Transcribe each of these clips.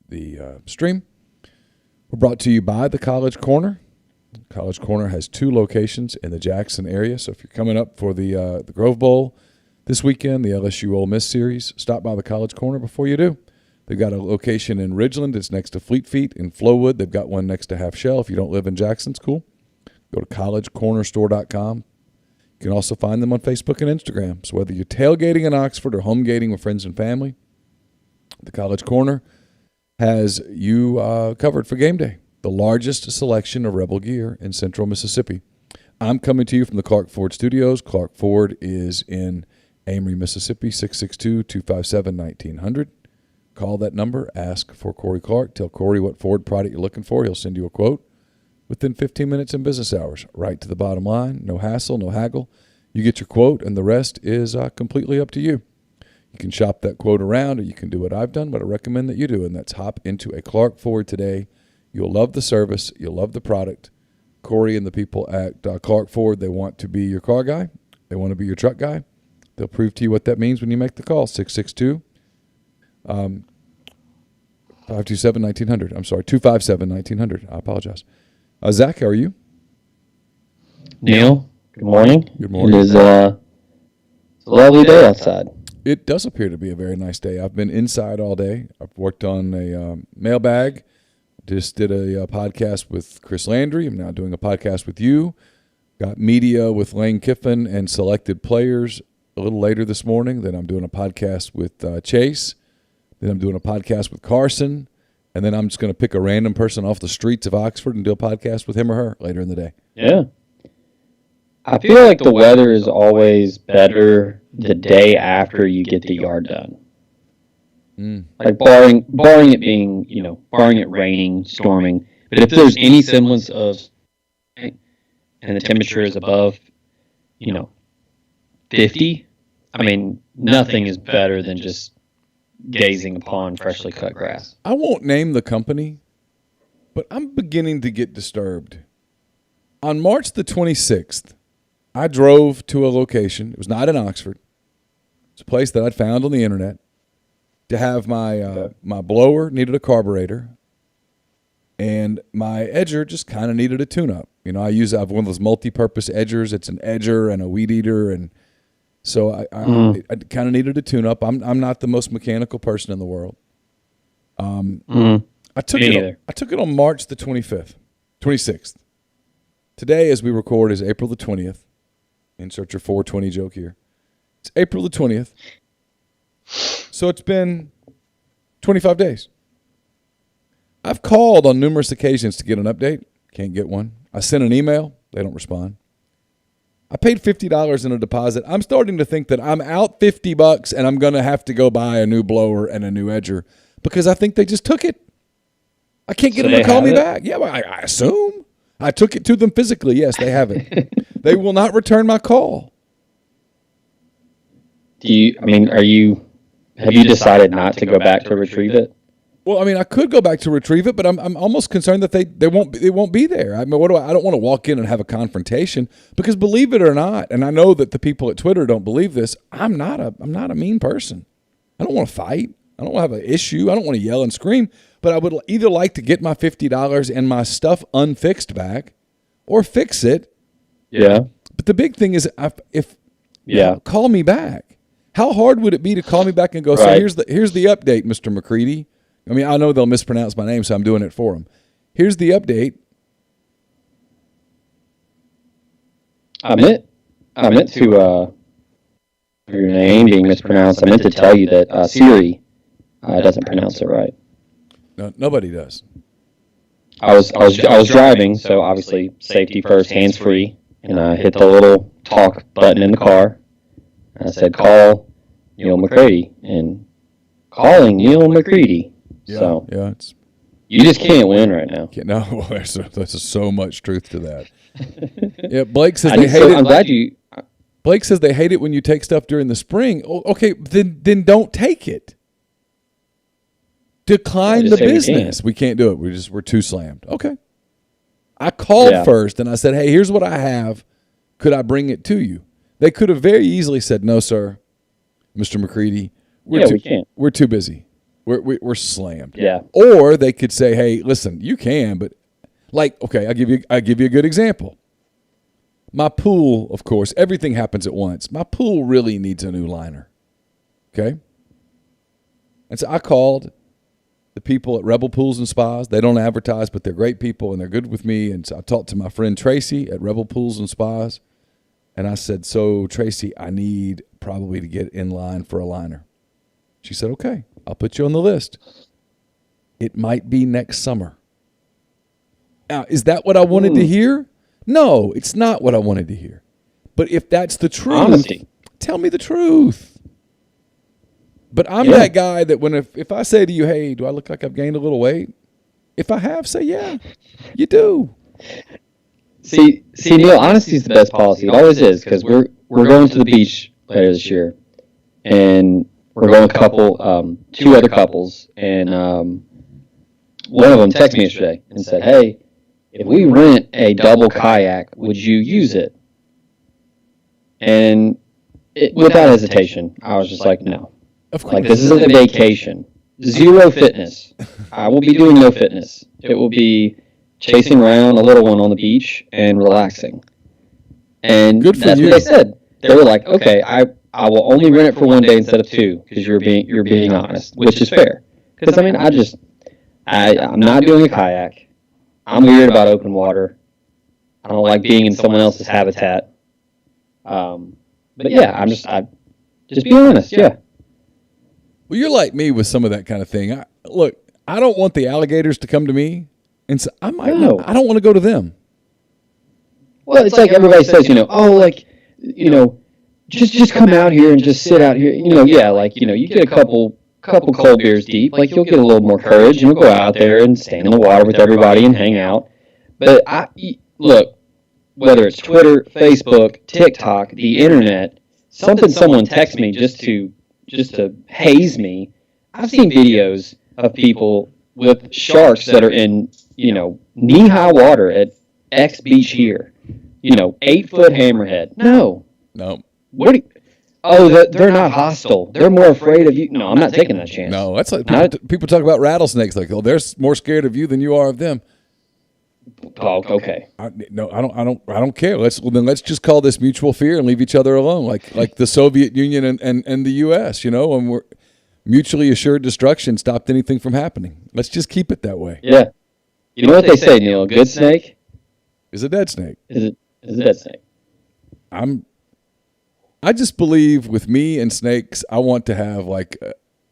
the stream. We're brought to you by the College Corner. College Corner has 2 locations in the Jackson area. So if you're coming up for the Grove Bowl this weekend, the LSU Ole Miss series, stop by the College Corner before you do. They've got a location in Ridgeland. It's next to Fleet Feet. In Flowood, they've got one next to Half Shell. If you don't live in Jackson, it's cool. Go to collegecornerstore.com. You can also find them on Facebook and Instagram. So whether you're tailgating in Oxford or home gating with friends and family, the College Corner has you covered for game day. The largest selection of Rebel gear in central Mississippi. I'm coming to you from the Clark Ford Studios. Clark Ford is in Amory, Mississippi, 662-257-1900. Call that number. Ask for Corey Clark. Tell Corey what Ford product you're looking for. He'll send you a quote within 15 minutes in business hours. Right to the bottom line. No hassle, no haggle. You get your quote, and the rest is completely up to you. You can shop that quote around, or you can do what I've done, what I recommend that you do, and that's hop into a Clark Ford today. You'll love the service. You'll love the product. Corey and the people at Clark Ford, they want to be your car guy. They want to be your truck guy. They'll prove to you what that means when you make the call. 527-1900. I'm sorry, 257-1900. I apologize. Zach, how are you? Neal, good morning. Good morning. It is a lovely day outside. It does appear to be a very nice day. I've been inside all day. I've worked on a mailbag. Just did a podcast with Chris Landry. I'm now doing a podcast with you. Got media with Lane Kiffin and selected players a little later this morning. Then I'm doing a podcast with Chase. Then I'm doing a podcast with Carson. And then I'm just going to pick a random person off the streets of Oxford and do a podcast with him or her later in the day. Yeah. I feel like the weather is always better the day after you get the yard done. Like barring it being, barring it raining, storming. But if there's any semblance of, and the temperature is above, 50, I mean, nothing is better than just gazing upon freshly cut grass. I won't name the company, but I'm beginning to get disturbed. On March the 26th, I drove to a location. It was not in Oxford. It's a place that I'd found on the internet. To have my my blower needed a carburetor, and my edger just kind of needed a tune-up. I have one of those multi-purpose edgers. It's an edger and a weed eater, and so I kind of needed a tune-up. I'm not the most mechanical person in the world. I took it on March the 26th. Today, as we record, is April the 20th. Insert your 420 joke here. It's April the 20th. So it's been 25 days. I've called on numerous occasions to get an update. Can't get one. I sent an email. They don't respond. I paid $50 in a deposit. I'm starting to think that I'm out $50 and I'm going to have to go buy a new blower and a new edger because I think they just took it. I can't get them to call me back. Yeah, well, I assume. I took it to them physically. Yes, they have it. They will not return my call. Have you decided not to go back to retrieve it? Well, I could go back to retrieve it, but I'm almost concerned that they won't be there. I don't want to walk in and have a confrontation because, believe it or not, and I know that the people at Twitter don't believe this. I'm not a mean person. I don't want to fight. I don't have an issue. I don't want to yell and scream. But I would either like to get my $50 and my stuff unfixed back, or fix it. Yeah. But the big thing is, call me back. How hard would it be to call me back and go, so here's the update, Mr. McCready? I know they'll mispronounce my name, so I'm doing it for them. Here's the update. I meant to, your name being mispronounced, I meant to tell you that Siri doesn't pronounce it right. No, nobody does. I was driving, so obviously safety first, hands free, and I hit the little talk button in the car. I said, call Neal McCready, and calling Neal McCready. It's you just can't win right now. No, there's so much truth to that. Yeah, Blake says they hate it. I'm glad you. Blake says they hate it when you take stuff during the spring. Oh, okay, then don't take it. Decline the business. We can't do it. We're too slammed. Okay. I called first and I said, hey, here's what I have. Could I bring it to you? They could have very easily said, no, sir, Mr. McCready. We can't. We're too busy. We're slammed. Yeah. Or they could say, hey, listen, you can, but like, okay, I'll give you a good example. My pool, of course, everything happens at once. My pool really needs a new liner. Okay? And so I called the people at Rebel Pools and Spas. They don't advertise, but they're great people and they're good with me. And so I talked to my friend Tracy at Rebel Pools and Spas. And I said, so Tracy, I need probably to get in line for a liner. She said, okay, I'll put you on the list. It might be next summer. Now, is that what I wanted to hear? No, it's not what I wanted to hear. But if that's the truth, honesty. Tell me the truth. But I'm that guy that if I say to you, hey, do I look like I've gained a little weight? If I have, say, yeah, you do. See, Neal, honesty is the best policy. It always is, because we're going to the beach later this year, and we're going two other couples, and one of them texted me yesterday and said, hey, if we rent a double kayak, would you use it? And without hesitation, I was just like, no. Of course. Like, this isn't a vacation. Zero fitness. I will be doing no fitness. It will be chasing around a little one on the beach and relaxing. And good for that's you. What they said. They were like, okay, I will only rent it for one day instead of two, because you're being honest, which is fair. Because, I mean, I'm not doing a kayak. I'm weird about open water. I don't like being in someone else's habitat. But yeah, I'm just being honest. Yeah. Well, you're like me with some of that kind of thing. I don't want the alligators to come to me, and so I don't want to go to them. Well, it's like everybody says, just come out here and just sit out here. You get a couple cold beers deep, like you'll get a little more courage, and you'll go out there and stand in the water with everybody and hang out. But look, whether it's Twitter, Facebook, TikTok, the internet, someone texts me just to haze me. I've seen videos of people with sharks that are in, knee-high water at X beach here. 8-foot hammerhead. No. What do you... Oh, they're not hostile. They're more afraid of you. No, I'm not taking that chance. No, that's like people talk about rattlesnakes. Like, oh, they're more scared of you than you are of them. Oh, okay. I don't care. Let's just call this mutual fear and leave each other alone, like the Soviet Union and the U.S. And we're mutually assured destruction stopped anything from happening. Let's just keep it that way. Yeah. You know what they say, Neal? A good snake is a dead snake. Is a dead snake. I just believe with me and snakes, I want to have like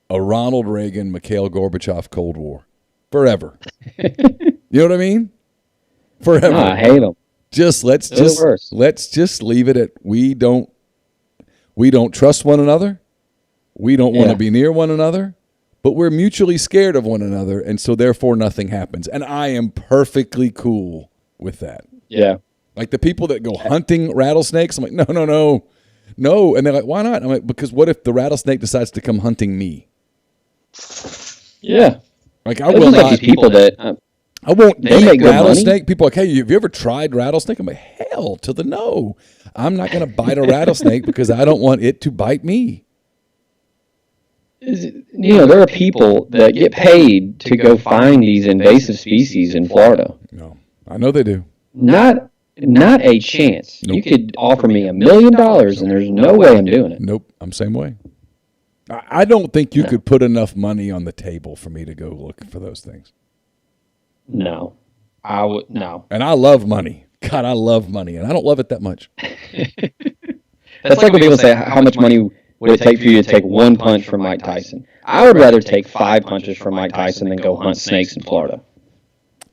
a Ronald Reagan, Mikhail Gorbachev Cold War forever. You know what I mean? Forever. No, I hate them. Let's just leave it at we don't trust one another. We don't want to be near one another, but we're mutually scared of one another, and so therefore nothing happens. And I am perfectly cool with that. Yeah. Like the people that go hunting rattlesnakes, I'm like, no. And they're like, why not? I'm like, because what if the rattlesnake decides to come hunting me? Yeah. Like I will not. These people that I won't eat rattlesnake. Money. People are like, hey, have you ever tried rattlesnake? I'm like, hell to the no. I'm not going to bite a rattlesnake because I don't want it to bite me. There are people that get paid to go find these invasive species in Florida. No, I know they do. Not a chance. Nope. You could offer me $1 million, and there's no way I'm doing it. Nope, I'm the same way. I don't think you could put enough money on the table for me to go look for those things. No, I would no. And I love money. God, I love money, and I don't love it that much. That's like when people say, how much money would it take for you to take one punch from Mike Tyson? I would rather take 5 punches from Mike Tyson than go hunt snakes in Florida.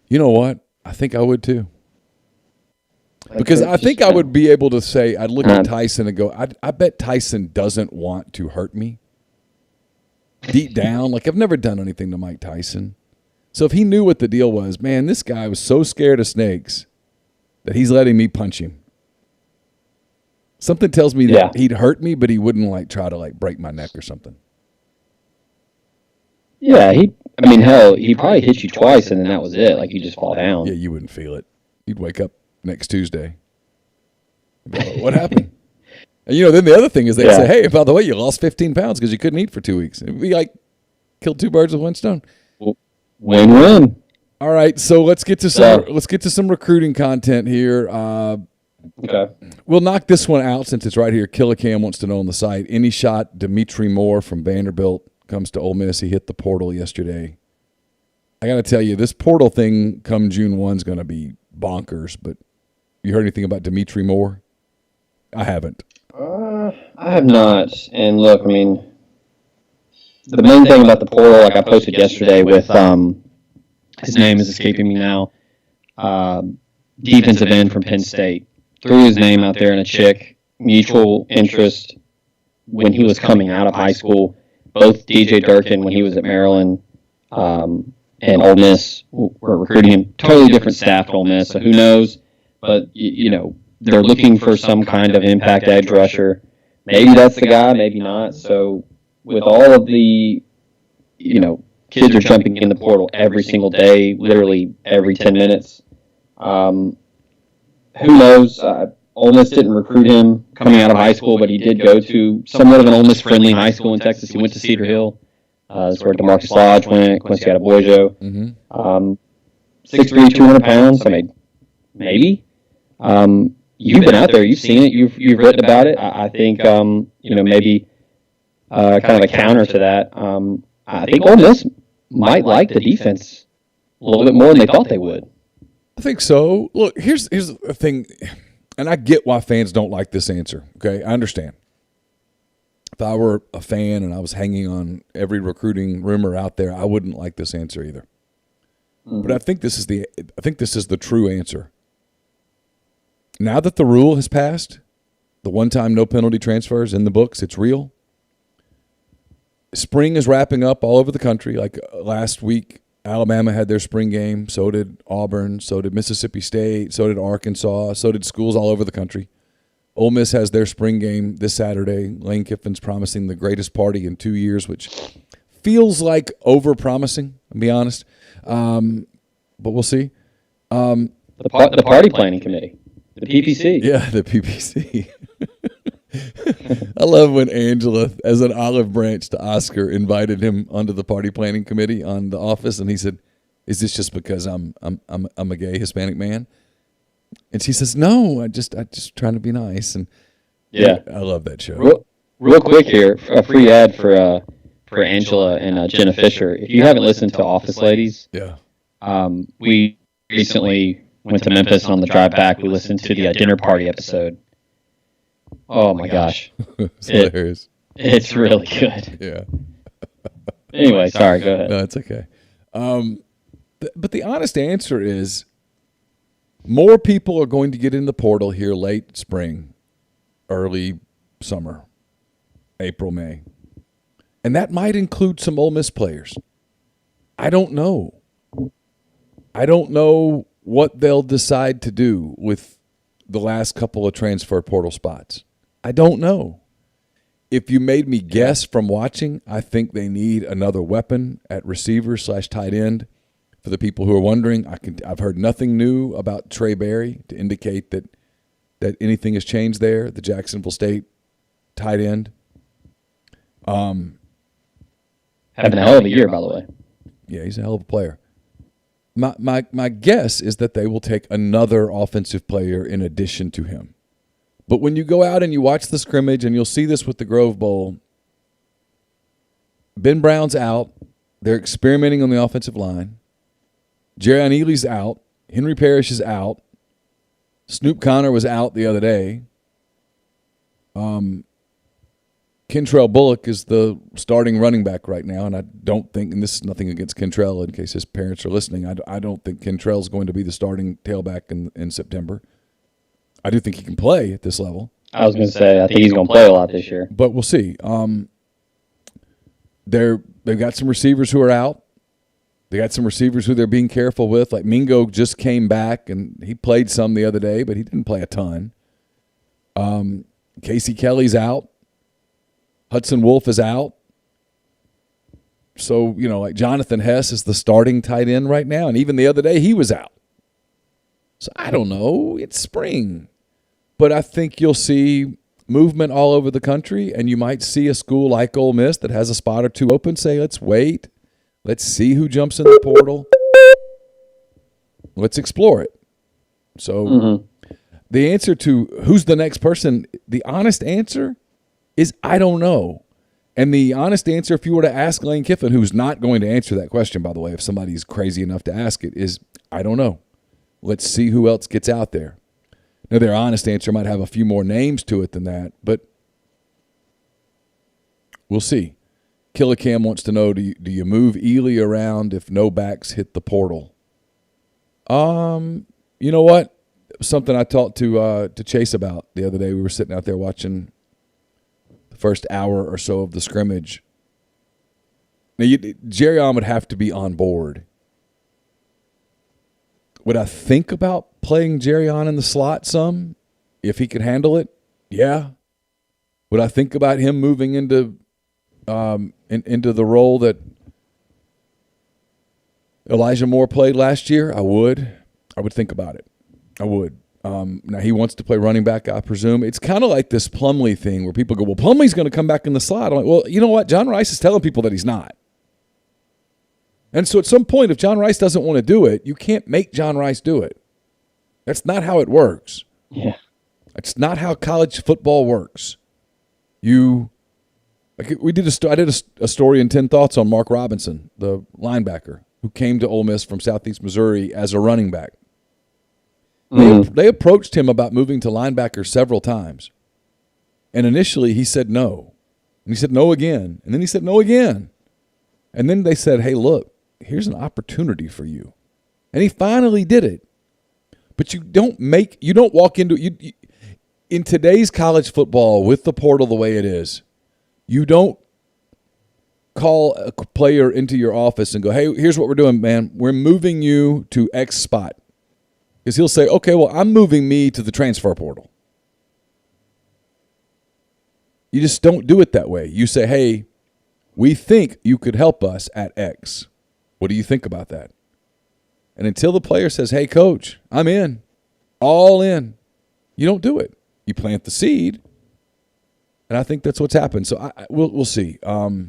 You know what? I think I would too. Because I think I would be able to say, I'd look at Tyson and go, I bet Tyson doesn't want to hurt me. Deep down, like I've never done anything to Mike Tyson. So if he knew what the deal was, man, this guy was so scared of snakes that he's letting me punch him. Something tells me that he'd hurt me, but he wouldn't try to break my neck or something. Yeah, he'd probably hit you twice and then that was it. Like you just fall down. Yeah, you wouldn't feel it. You'd wake up next Tuesday. What happened? And then the other thing is they say, hey, by the way, you lost 15 pounds because you couldn't eat for 2 weeks. It'd be like, Kill two birds with one stone. Win-win. All right, so let's get to some recruiting content here. Okay. We'll knock this one out since it's right here. Killicam wants to know on the site. Any shot Dimitri Moore from Vanderbilt comes to Ole Miss? He hit the portal yesterday. I got to tell you, this portal thing come June 1 is going to be bonkers. But you heard anything about Dimitri Moore? I haven't. I have not. And look, I mean, the main thing about the portal, like I posted yesterday with his name is escaping me now, defensive end from Penn State. Threw his name out there in a chick, mutual interest when he was coming out of high school. Both DJ Durkin, when he was at Maryland, and Ole Miss were recruiting him. Totally different staff at Ole Miss, so who knows? But, they're looking for some kind of impact edge rusher. Maybe that's the guy, maybe not. So with all of the, kids are jumping in the portal every single day, literally every 10 minutes. Who knows? Ole Miss didn't recruit him coming out of high school, but he did go to somewhat of an Ole Miss-friendly high school in Texas. He went to Cedar Hill. That's where DeMarcus Lodge went, Quincy Adebojo. 6'3", 200 pounds. I mean, maybe. You've been out there. You've seen it. You've written about it. I think, maybe kind of a counter to that. I think Ole Miss might like the defense a little bit more than they thought they would. I think so. Look, here's the thing, and I get why fans don't like this answer, okay? I understand. If I were a fan and I was hanging on every recruiting rumor out there, I wouldn't like this answer either. Mm-hmm. But I think this is the true answer. Now that the rule has passed, the one-time no penalty transfers in the books, it's real. Spring is wrapping up all over the country. Like last week, Alabama had their spring game. So did Auburn. So did Mississippi State. So did Arkansas. So did schools all over the country. Ole Miss has their spring game this Saturday. Lane Kiffin's promising the greatest party in 2 years, which feels like over-promising, I'll be honest. But we'll see. The party planning committee. The PPC. Yeah, the PPC. I love when Angela, as an olive branch to Oscar, invited him onto the party planning committee on The Office, and he said, "Is this just because I'm a gay Hispanic man?" And she says, "No, I just trying to be nice." And yeah, I love that show. Real quick here, a free ad for Angela and Jenna Fisher. If you haven't listened to Office Ladies, yeah, we recently went to Memphis, and on the drive back, we listened to the dinner party episode. Oh my gosh. It's hilarious. It's really good. Yeah. Anyway, sorry, go ahead. No, it's okay. But the honest answer is more people are going to get in the portal here late spring, early summer, April, May. And that might include some Ole Miss players. I don't know. I don't know what they'll decide to do with the last couple of transfer portal spots. I don't know. If you made me guess from watching, I think they need another weapon at receiver/tight end. For the people who are wondering, I've heard nothing new about Trey Berry to indicate that anything has changed there. The Jacksonville State tight end. Having a hell of a year, by the way. Yeah, he's a hell of a player. My guess is that they will take another offensive player in addition to him. But when you go out and you watch the scrimmage, and you'll see this with the Grove Bowl, Ben Brown's out. They're experimenting on the offensive line. Jerrion Ealy's out. Henry Parrish is out. Snoop Connor was out the other day. Kentrell Bullock is the starting running back right now, and I don't think, and this is nothing against Kentrell in case his parents are listening, I don't think Kentrell's going to be the starting tailback in September. I do think he can play at this level. I was going to say, I think he's going to play a lot this year. But we'll see. They've got some receivers who are out. They got some receivers who they're being careful with. Like Mingo just came back, and he played some the other day, but he didn't play a ton. Casey Kelly's out. Hudson Wolf is out. So, like Jonathan Hess is the starting tight end right now, and even the other day he was out. So I don't know. It's spring. But I think you'll see movement all over the country, and you might see a school like Ole Miss that has a spot or two open say, let's wait. Let's see who jumps in the portal. Let's explore it. So the answer to who's the next person, the honest answer is I don't know. And the honest answer, if you were to ask Lane Kiffin, who's not going to answer that question, by the way, if somebody's crazy enough to ask it, is I don't know. Let's see who else gets out there. Now, their honest answer might have a few more names to it than that, but we'll see. Killicam wants to know, do you move Ely around if no backs hit the portal? You know what? Something I talked to Chase about the other day. We were sitting out there watching the first hour or so of the scrimmage. Now, Jerrion would have to be on board. Would I think about playing Jerrion in the slot some if he could handle it? Yeah. Would I think about him moving into the role that Elijah Moore played last year? I would think about it. I would. Now, he wants to play running back, I presume. It's kind of like this Plumlee thing where people go, well, Plumlee's going to come back in the slot. I'm like, well, you know what? John Rice is telling people that he's not. And so at some point, if John Rice doesn't want to do it, you can't make John Rice do it. That's not how it works. Yeah. That's not how college football works. I did a story in 10 Thoughts on Mark Robinson, the linebacker, who came to Ole Miss from Southeast Missouri as a running back. They approached him about moving to linebacker several times. And initially he said no. And he said no again. And then he said no again. And then they said, hey, look, here's an opportunity for you. And he finally did it. But you don't walk into it. In today's college football, with the portal the way it is, you don't call a player into your office and go, hey, here's what we're doing, man. We're moving you to X spot. Because he'll say, okay, well, I'm moving me to the transfer portal. You just don't do it that way. You say, hey, we think you could help us at X. What do you think about that? And until the player says, hey, coach, I'm in, all in, you don't do it. You plant the seed, and I think that's what's happened. So we'll see. Well,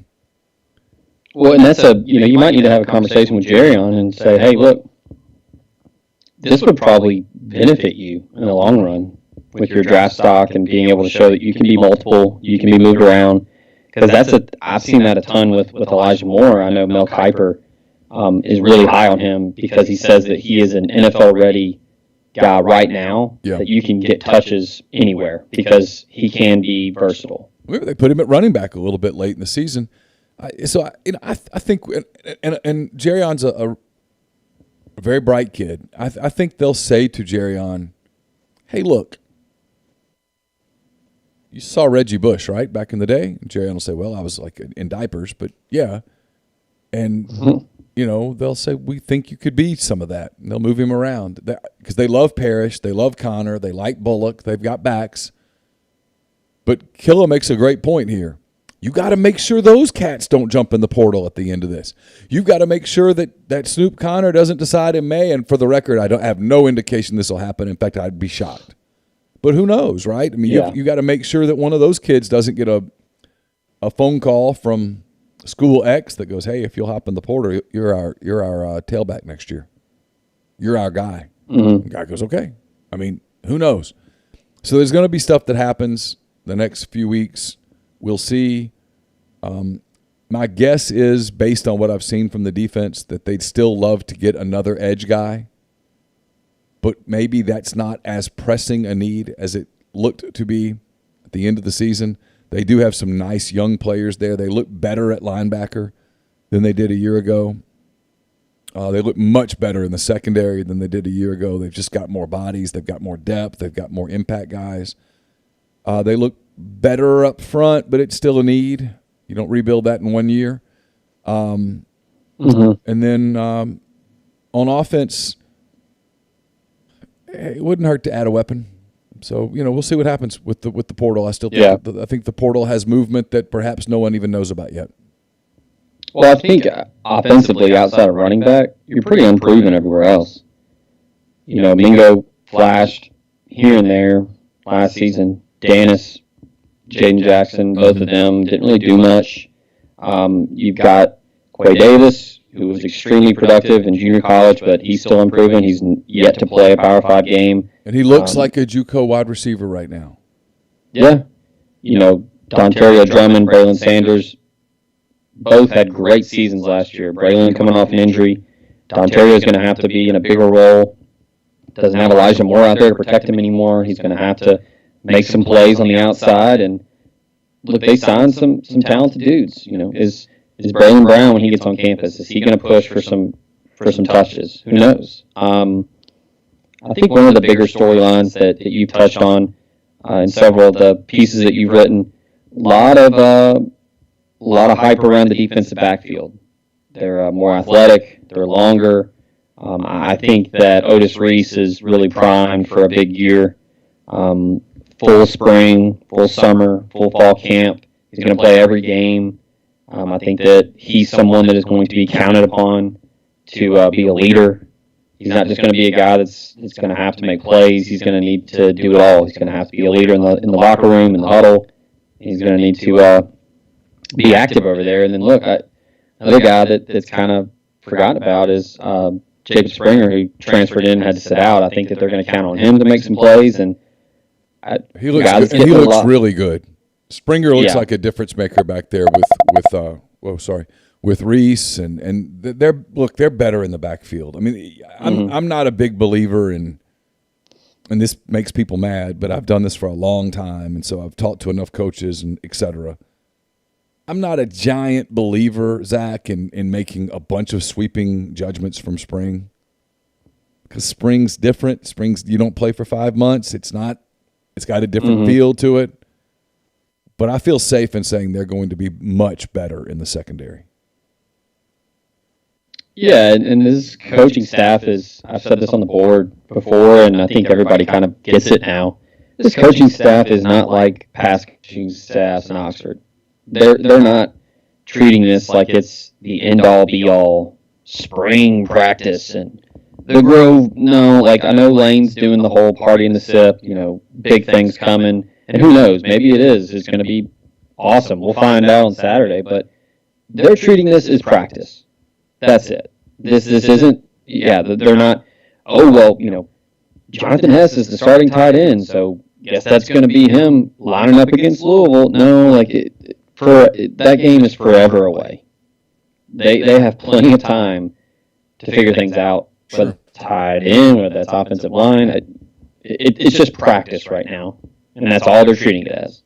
and that's you might need to have a conversation with Jerrion and say, hey, look, this would probably benefit you in the long run with your draft stock and being able to show that you can be multiple, you can be moved around. Because I've seen that a ton with Elijah Moore. I know Mel Kiper is really high on him because he says that he is an NFL-ready guy right now, that you can get touches anywhere because he can be versatile. Maybe they put him at running back a little bit late in the season. I think, and Jerrion's a very bright kid. I think they'll say to Jerrion, hey, look, you saw Reggie Bush, right, back in the day? And Jerrion will say, well, I was like in diapers, but yeah. And, they'll say, we think you could be some of that. And they'll move him around because they love Parrish. They love Connor. They like Bullock. They've got backs. But Killa makes a great point here. You got to make sure those cats don't jump in the portal at the end of this. You've got to make sure that Snoop Connor doesn't decide in May. And for the record, I have no indication this will happen. In fact, I'd be shocked. But who knows, right? I mean, you got to make sure that one of those kids doesn't get a phone call from school X that goes, hey, if you'll hop in the portal, you're our tailback next year. You're our guy. The guy goes, okay. I mean, who knows? So there's going to be stuff that happens the next few weeks. We'll see. My guess is, based on what I've seen from the defense, that they'd still love to get another edge guy. But maybe that's not as pressing a need as it looked to be at the end of the season. They do have some nice young players there. They look better at linebacker than they did a year ago. They look much better in the secondary than they did a year ago. They've just got more bodies. They've got more depth. They've got more impact guys. They look better up front, but it's still a need. You don't rebuild that in 1 year. And then on offense, it wouldn't hurt to add a weapon. So, we'll see what happens with the portal. I still think I think the portal has movement that perhaps no one even knows about yet. Well, I think offensively, outside of running back, you're pretty unproven everywhere else. Mingo flashed here and there last season. Danis Jaden Jackson, both of them didn't really do much. You've got Quay Davis, who was extremely productive in junior college, but he's still improving. He's yet to play a Power 5 game. And he looks like a JUCO wide receiver right now. Yeah. Dontario Drummond, Braylon Sanders, both had great seasons last year. Braylon coming off an injury. Dontario is going to have to be in a bigger role. Doesn't have Elijah Moore out there to protect him anymore. He's going to have to make some plays on the outside. And look, they signed some talented dudes. Is Braylon Brown, when he gets on campus, is he going to push for some touches? Who knows? I think one of the bigger storylines that you've touched on in several of the pieces that you've written, a lot of hype around the defensive backfield. They're more athletic. They're longer. I think that Otis Reese is really primed for a big year. Full spring, full summer, full fall camp. He's going to play every game. I think that he's someone that is going to be counted upon to be a leader. He's not just going to be a guy that's going to have to make plays. He's going to need to do it all. He's going to have to be a leader in the locker room, in the huddle. He's going to need to be active over there. And then look, another guy that's kind of forgotten about is Jacob Springer, who transferred in and had to sit out. I think that they're going to count on him to make some plays. And he looks really good. Springer looks like a difference maker back there with Reese and they're better in the backfield. I mean, I'm not a big believer in, and this makes people mad, but I've done this for a long time, and so I've talked to enough coaches and et cetera. I'm not a giant believer, Zach, in making a bunch of sweeping judgments from spring, because spring's different. Spring's, you don't play for 5 months. It's got a different feel to it. But I feel safe in saying they're going to be much better in the secondary. Yeah, and this coaching staff is, I've said this on the board before, and I think everybody kind of gets it now. This coaching staff is not like past coaching staffs in Oxford. They're not treating this like it's the end-all, be-all spring practice and the Grove. No, like I know Lane's doing the whole party in the SIP, big things coming. And who knows, maybe it is. It's going to be awesome. We'll find out on Saturday. But they're treating this as practice. That's it. This isn't, they're not, Jonathan Hess is the starting tight end, so guess that's going to be him lining up against Louisville. No, that game is forever away. They have plenty of time to figure things out, whether it's tight end, whether that's offensive line. It's just practice right now. And that's all they're treating it as,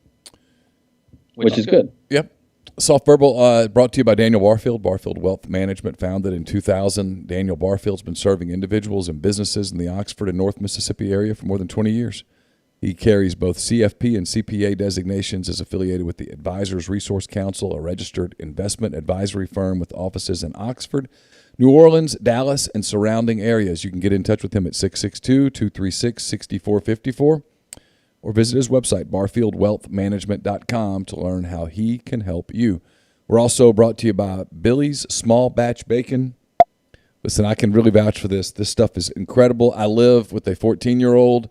which is good. Yep. Soft Verbal brought to you by Daniel Barfield, Barfield Wealth Management, founded in 2000. Daniel Barfield's been serving individuals and businesses in the Oxford and North Mississippi area for more than 20 years. He carries both CFP and CPA designations, is affiliated with the Advisors Resource Council, a registered investment advisory firm with offices in Oxford, New Orleans, Dallas, and surrounding areas. You can get in touch with him at 662-236-6454. Or visit his website, barfieldwealthmanagement.com, to learn how he can help you. We're also brought to you by Billy's Small Batch Bacon. Listen, I can really vouch for this. This stuff is incredible. I live with a 14-year-old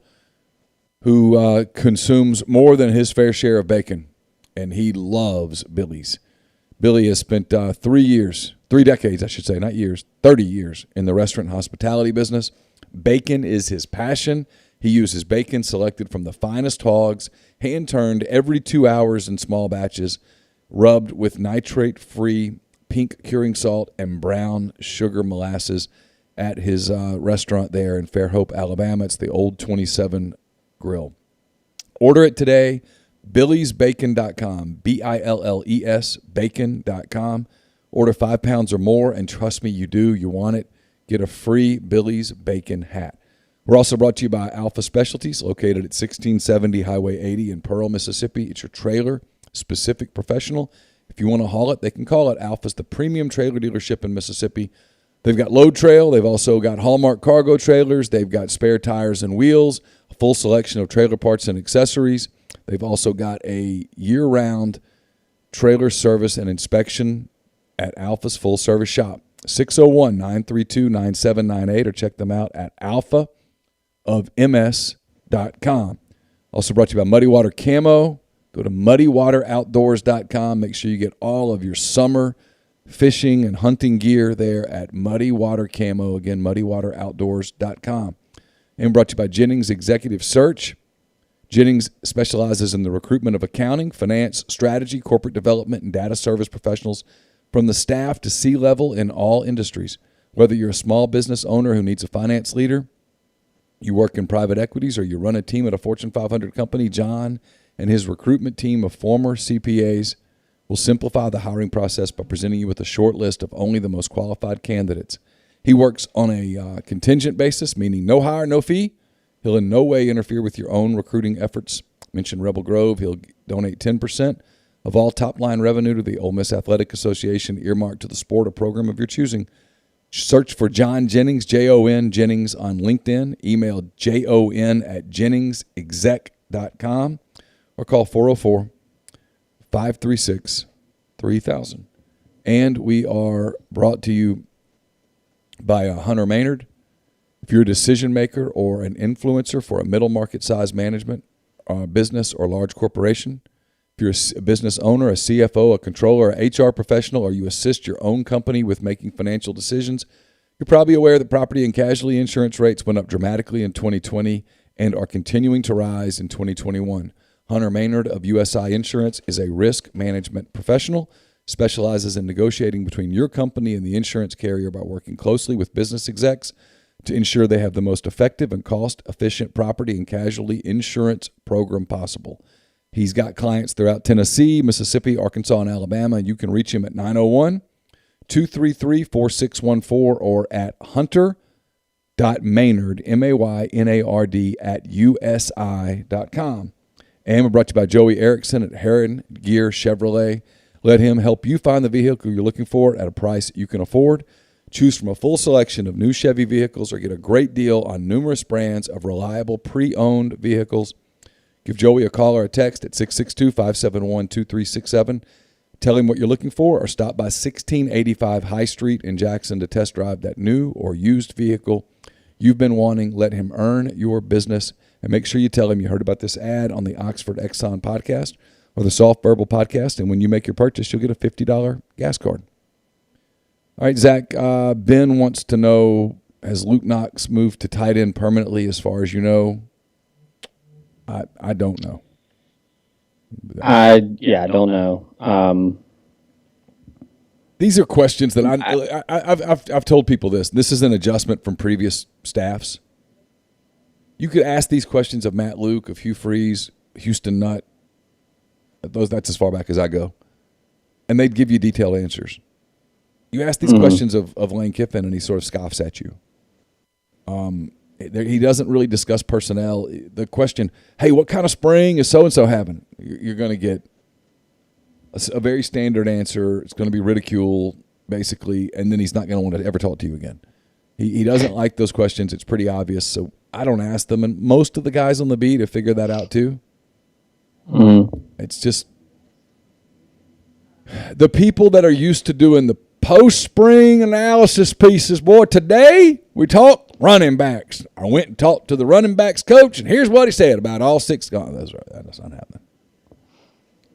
who consumes more than his fair share of bacon, and he loves Billy's. Billy has spent 3 decades, I should say, not years, 30 years in the restaurant and hospitality business. Bacon is his passion. He uses bacon selected from the finest hogs, hand-turned every 2 hours in small batches, rubbed with nitrate-free pink curing salt and brown sugar molasses at his restaurant there in Fairhope, Alabama. It's the Old 27 Grill. Order it today, billesbacon.com, BILLES, bacon.com. Order 5 pounds or more, and trust me, you do. You want it. Get a free Billy's Bacon hat. We're also brought to you by Alpha Specialties, located at 1670 Highway 80 in Pearl, Mississippi. It's your trailer-specific professional. If you want to haul it, they can call it. Alpha's the premium trailer dealership in Mississippi. They've got Load Trail. They've also got Hallmark cargo trailers. They've got spare tires and wheels, a full selection of trailer parts and accessories. They've also got a year-round trailer service and inspection at Alpha's full-service shop. 601-932-9798, or check them out at alphaofms.com. Also brought to you by Muddy Water Camo, Go to muddywateroutdoors.com. Make sure you get all of your summer fishing and hunting gear there at Muddy Water Camo. Again, muddywateroutdoors.com. And brought to you by Jennings Executive Search. Jennings specializes in the recruitment of accounting, finance, strategy, corporate development, and data service professionals from the staff to C-level in all industries. Whether you're a small business owner who needs a finance leader, you work in private equities, or you run a team at a Fortune 500 company, John and his recruitment team of former CPAs will simplify the hiring process by presenting you with a short list of only the most qualified candidates. He works on a contingent basis, meaning no hire, no fee. He'll in no way interfere with your own recruiting efforts. Mention Rebel Grove. He'll donate 10% of all top-line revenue to the Ole Miss Athletic Association, earmarked to the sport or program of your choosing. Search for John Jennings, Jon Jennings, on LinkedIn. Email jon@jenningsexec.com or call 404-536-3000. And we are brought to you by Hunter Maynard. If you're a decision maker or an influencer for a middle market size management business or large corporation, if you're a business owner, a CFO, a controller, a HR professional, or you assist your own company with making financial decisions, you're probably aware that property and casualty insurance rates went up dramatically in 2020 and are continuing to rise in 2021. Hunter Maynard of USI Insurance is a risk management professional, specializes in negotiating between your company and the insurance carrier by working closely with business execs to ensure they have the most effective and cost-efficient property and casualty insurance program possible. He's got clients throughout Tennessee, Mississippi, Arkansas, and Alabama, and you can reach him at 901-233-4614 or at hunter.maynard, Maynard, at usi.com. And we're brought to you by Joey Erickson at Heron Gear Chevrolet. Let him help you find the vehicle you're looking for at a price you can afford. Choose from a full selection of new Chevy vehicles or get a great deal on numerous brands of reliable pre-owned vehicles. Give Joey a call or a text at 662-571-2367. Tell him what you're looking for or stop by 1685 High Street in Jackson to test drive that new or used vehicle you've been wanting. Let him earn your business, and make sure you tell him you heard about this ad on the Oxford Exxon podcast or the Soft Verbal podcast, and when you make your purchase, you'll get a $50 gas card. All right, Zach, Ben wants to know, has Luke Knox moved to tight end permanently as far as you know? I don't know. I don't know. These are questions that I've told people this. This is an adjustment from previous staffs. You could ask these questions of Matt Luke, of Hugh Freeze, Houston Nutt. That's as far back as I go. And they'd give you detailed answers. You ask these questions of Lane Kiffin, and he sort of scoffs at you. He doesn't really discuss personnel. The question, hey, what kind of spring is so-and-so having? You're going to get a very standard answer. It's going to be ridicule, basically, and then he's not going to want to ever talk to you again. He doesn't like those questions. It's pretty obvious, so I don't ask them. And most of the guys on the beat have figured that out too. It's just the people that are used to doing the post-spring analysis pieces. Boy, today we talked running backs. I went and talked to the running backs coach, and here's what he said about all six. Oh, that's right. That's not happening.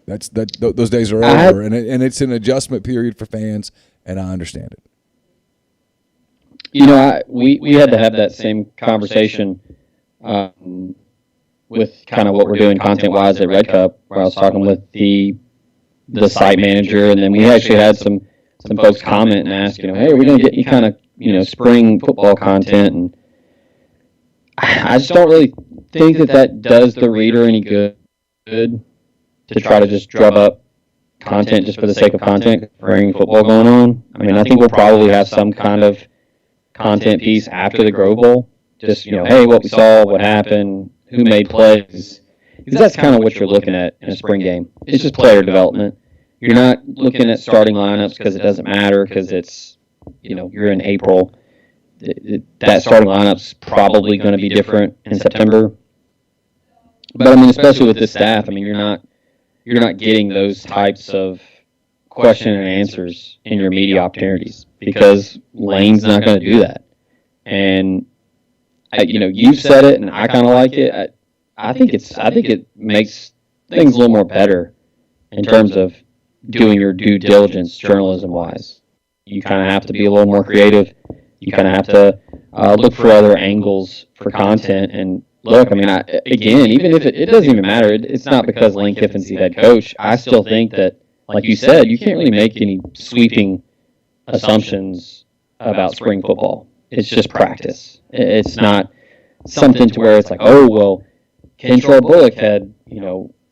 Those days are over, and it's an adjustment period for fans, and I understand it. You know, we had to have that same conversation with kind of what we're doing content-wise at Red Cup, where I was talking with the site manager, and then we actually had some folks comment and ask, hey, are we going to get any kind of, spring football content? And I just don't really think that does the reader any good to try to just drum up content just for the sake of content, spring football going on. I mean, I think we'll probably have some kind of content piece after the Grove Bowl. Just, hey, what we saw, what happened, who made plays. Because that's kind of what you're looking at in a spring game. It's just player development. You're not looking at starting lineups because it doesn't matter because it's, you're in April. That starting lineup's probably going to be different in September. But, I mean, especially with this staff, I mean, you're not getting those types of question and answers in your media opportunities because Lane's not going to do that. And, you've said it, and I kind of like it. I think it makes things a little more better in terms of doing your due diligence journalism-wise. You kind of have to be a little more creative. You kind of have to look for other angles for content. And look, I mean, again, even if it doesn't even matter, it's not because Lane Kiffin's the head coach. I still think that, like you said, you can't really make any sweeping assumptions about spring football. It's just practice. It's not something to where it's like, oh, well, Kentrell Bullock had,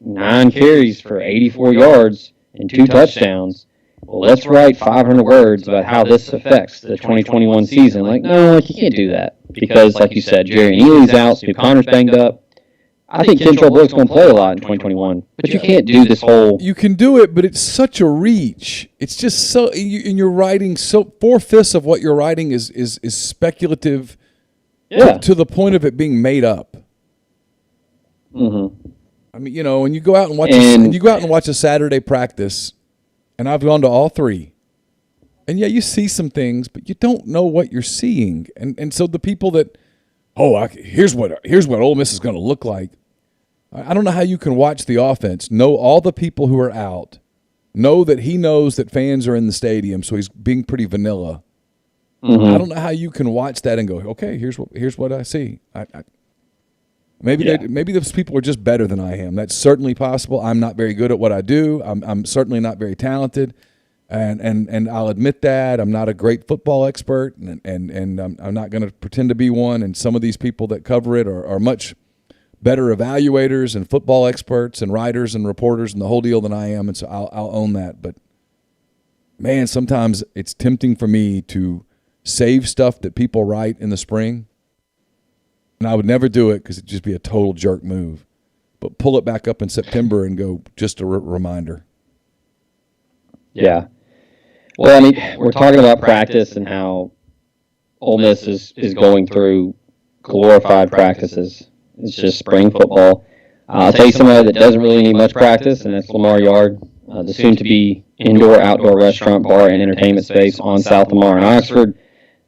9 carries for 84 yards and 2 touchdowns. Well, let's write 500 words about how this affects the 2021 season. Like, no, you can't do that. Because, like you said, Jerry Neely's out, Stu Connor's banged up. I think Kentrell Bullock's going to play a lot in 2021. But you can't do this whole... You can do it, but it's such a reach. It's just so... And you're writing... So 4/5 of what you're writing is speculative to the point of it being made up. Mm-hmm. I mean, when you go out and watch a Saturday practice, and I've gone to all 3, and yeah, you see some things, but you don't know what you're seeing, and so the people that, here's what Ole Miss is going to look like. I don't know how you can watch the offense, know all the people who are out, know that he knows that fans are in the stadium, so he's being pretty vanilla. Mm-hmm. I don't know how you can watch that and go, okay, here's what I see. Maybe those people are just better than I am. That's certainly possible. I'm not very good at what I do. I'm certainly not very talented, and I'll admit that. I'm not a great football expert, and I'm not going to pretend to be one. And some of these people that cover it are much better evaluators and football experts and writers and reporters and the whole deal than I am, and so I'll own that. But, man, sometimes it's tempting for me to save stuff that people write in the spring. And I would never do it because it'd just be a total jerk move. But pull it back up in September and go, just a reminder. Yeah. Well, I mean, we're talking about practice and how Ole Miss is going through glorified practices. It's just spring football. I'll tell you somebody that doesn't really need much practice, and that's Lamar Yard, the soon-to-be indoor-outdoor restaurant, bar, and entertainment space on South Lamar in Oxford.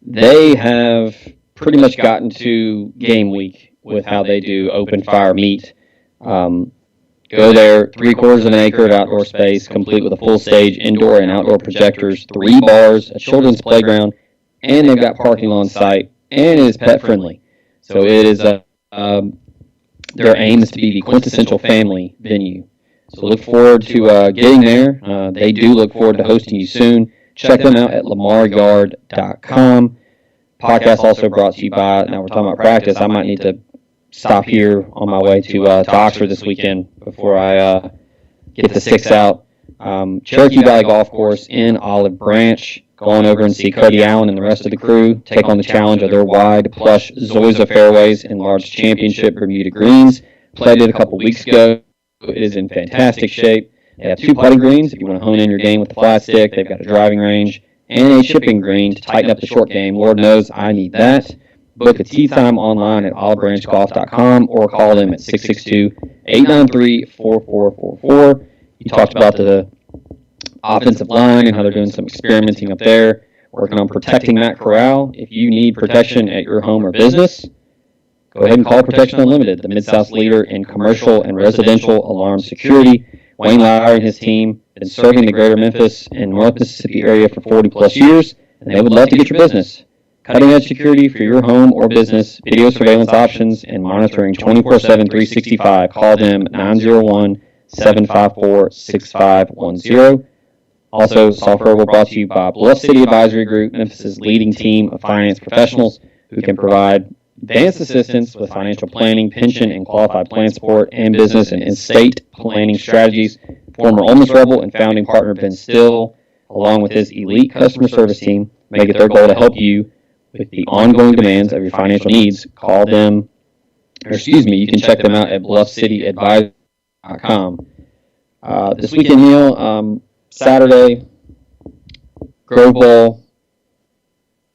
They have pretty much gotten to game week with how they do open fire meat. Go there, 3/4 of an acre of outdoor space, complete with a full stage, indoor and outdoor projectors, 3 bars, a children's playground, and they've got parking on site, and it is pet friendly. So it is their aim is to be the quintessential family venue. So look forward to getting there. They do look forward to hosting you soon. Check them out at lamaryard.com. Podcast also brought to you by, now we're talking about practice, I might need to stop here on my way to Oxford this weekend before I get the 6 out. Cherokee Valley Golf Course in Olive Branch. Go on over and see Cody Allen and the rest of the crew take on the challenge of their wide, plush Zoysia fairways and large championship Bermuda greens. Played it a couple weeks ago. It is in fantastic shape. They have 2 putting greens if you want to hone in your game with the flat stick. They've got a driving range and a chipping green to tighten up the short game. Lord knows I need that. Book a tee time online at olivebranchgolf.com or call them at 662-893-4444. You talked about the offensive line and how they're doing some experimenting up there, working on protecting Matt Corral. If you need protection at your home or business, go ahead and call Protection Unlimited, the Mid-South's leader in commercial and residential alarm security. Wayne Lowry and his team have been serving the greater Memphis and North Mississippi area for 40-plus years, and they would love to get your business. Cutting-edge security for your home or business, video surveillance options, and monitoring 24/7, 365. Call them 901-754-6510. Also, software will brought to you by Bluff City Advisory Group, Memphis's leading team of finance professionals who can provide advanced assistance with financial planning, pension, and qualified plan support, and business and estate planning strategies. Former Ole Miss Rebel and founding partner Ben Still, along with his elite customer service team, make it their goal to help you with the ongoing demands of your financial needs. Call them, you can check them out at bluffcityadvisor.com. This weekend, Neal, Saturday, Grove Bowl.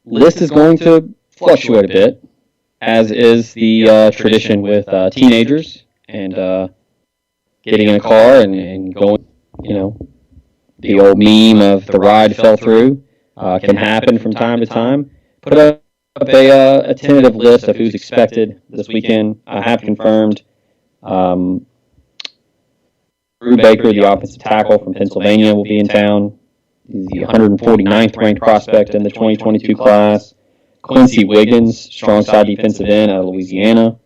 List is going to fluctuate a bit, as is the tradition with teenagers and getting in a car and going, the old meme of the ride fell through can happen from time to time. Put up a tentative list of who's expected this weekend. I have confirmed Drew Baker, the offensive tackle from Pennsylvania, will be in town. He's the 149th ranked prospect in the 2022 class. Quincy Wiggins, strong side defensive end out of Louisiana,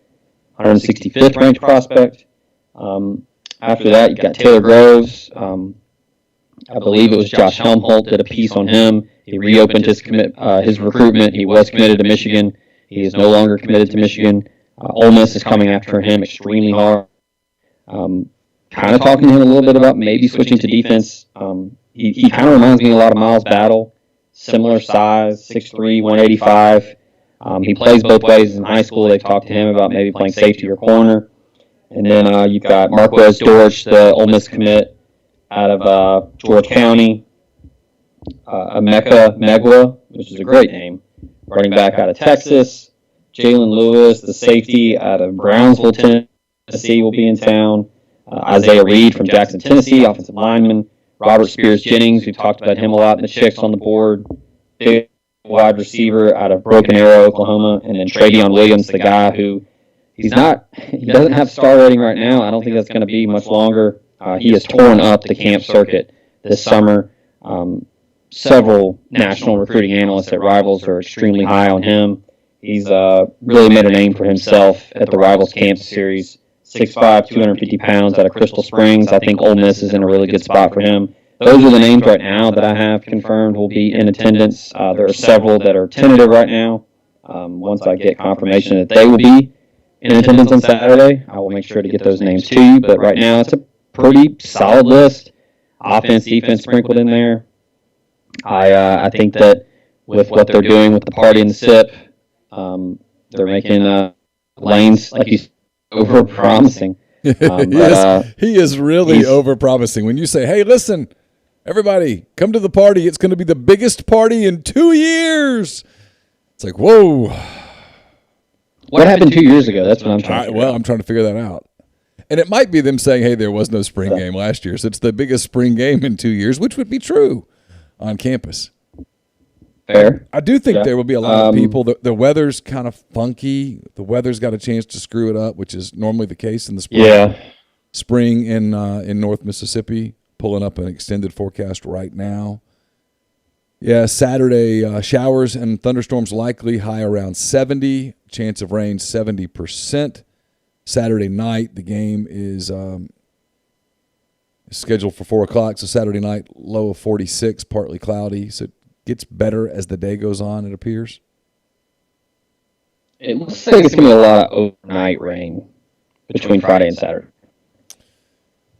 165th ranked prospect. After that, you've got Taylor Groves. I believe it was Josh Helmholt did a piece on him. He reopened his recruitment. He was committed to Michigan. He is no longer committed to Michigan. Ole Miss is coming after him extremely hard. Kind of talking to him a little bit about maybe switching to defense. He kind of reminds me a lot of Miles Battle. Similar size, 6'3", 185. He plays both ways in high school. They've talked to him about maybe playing safety or corner. And then you've got Marquez Dorsch, the Ole Miss commit out of George County. Emeka Megwa, which is a great name, running back out of Texas. Jalen Lewis, the safety out of Brownsville, Tennessee, will be in town. Isaiah Reed from Jackson, Tennessee, offensive lineman. Robert Spears Jennings, we talked about him a lot in the Chicks on the board. Big wide receiver out of Broken Arrow, Oklahoma. And then Travion Williams, the guy who he doesn't have star rating right now. I don't think that's going to be much longer. He has torn up the camp circuit this summer. Several national recruiting analysts at Rivals are extremely high on him. He's really made a name for himself at the Rivals Camp Series. 6'5", 250 pounds out of Crystal Springs. I think Ole Miss is in a really good spot for him. Those are the names right now that I have confirmed will be in attendance. There are several that are tentative right now. Once I get confirmation that they will be in attendance on Saturday, I will make sure to get those names to you. But right now, it's a pretty solid list. Offense, defense sprinkled in there. I think that with what they're doing with the party and the sip, they're making lanes, like you said, over-promising. He is really over-promising. When you say, hey, listen, everybody, come to the party. It's going to be the biggest party in 2 years. It's like, whoa. What happened 2 years ago? That's what I'm trying to figure out. I'm trying to figure that out. And it might be them saying, hey, there was no spring game last year, so it's the biggest spring game in 2 years, which would be true on campus. Fair. I do think there will be a lot of people. The weather's kind of funky. The weather's got a chance to screw it up, which is normally the case in the spring. Yeah. Spring in North Mississippi, pulling up an extended forecast right now. Yeah, Saturday, showers and thunderstorms likely, high around 70. Chance of rain, 70%. Saturday night, the game is scheduled for 4 o'clock, so Saturday night, low of 46, partly cloudy. So it gets better as the day goes on, it appears. It looks like it's going to be a lot of overnight rain between Friday and Saturday.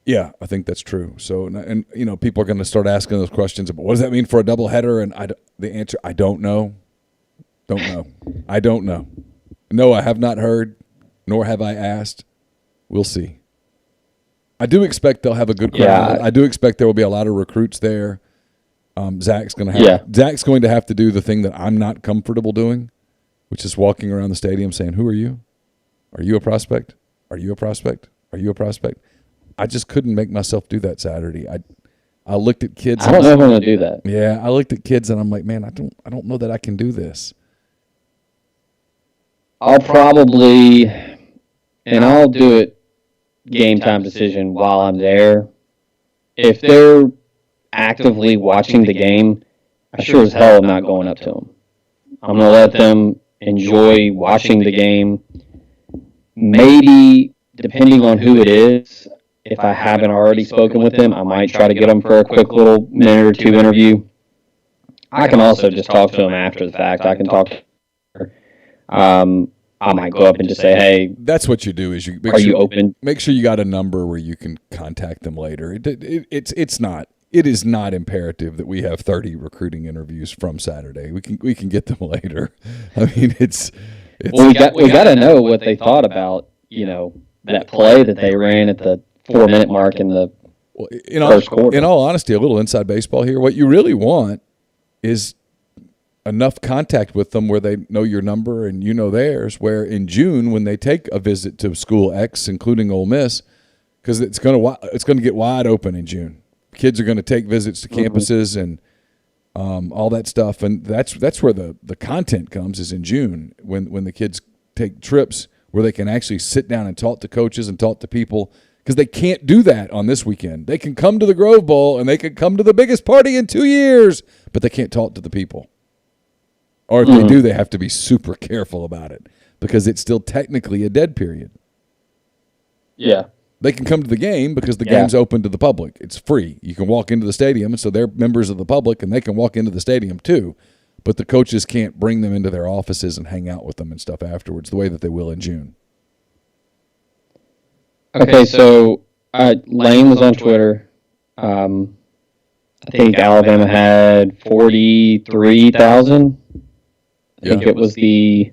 Yeah, I think that's true. So, and you know, people are going to start asking those questions about what does that mean for a doubleheader? And the answer, I don't know. I don't know. No, I have not heard, nor have I asked. We'll see. I do expect they'll have a good crowd. I do expect there will be a lot of recruits there. Zach's going to have to do the thing that I'm not comfortable doing, which is walking around the stadium saying, "Who are you? Are you a prospect? Are you a prospect? Are you a prospect?" I just couldn't make myself do that Saturday. I looked at kids. I don't know if I'm going to do that. Yeah, I looked at kids and I'm like, man, I don't know that I can do this. I'll probably, and I'll do it game time decision while I'm there. If they're actively watching the game, I sure as hell am not going up to them. I'm going to let them enjoy watching the game. Maybe, depending on who it is, if I haven't already spoken with them, I might try to get them for a quick little minute or two interview. I can also just talk to them after the fact. I can talk to her. I might go up and just say, hey. That's what you do is you you open? Make sure you got a number where you can contact them later. It is not imperative that we have 30 recruiting interviews from Saturday. We can get them later. I mean, well, we got to know what they thought about, that play that they ran at the 4-minute mark in the first quarter. In all honesty, a little inside baseball here. What you really want is enough contact with them where they know your number and you know theirs, where in June when they take a visit to school X, including Ole Miss, because it's going to get wide open in June. Kids are going to take visits to campuses and all that stuff, and that's where the content comes is in June when the kids take trips where they can actually sit down and talk to coaches and talk to people, because they can't do that on this weekend. They can come to the Grove Bowl and they can come to the biggest party in 2 years, but they can't talk to the people. Or if they do, they have to be super careful about it because it's still technically a dead period. Yeah. They can come to the game because the game's open to the public. It's free. You can walk into the stadium, and so they're members of the public, and they can walk into the stadium too. But the coaches can't bring them into their offices and hang out with them and stuff afterwards the way that they will in June. Okay, so Lane was on Twitter. I think Alabama had 43,000. I think it was the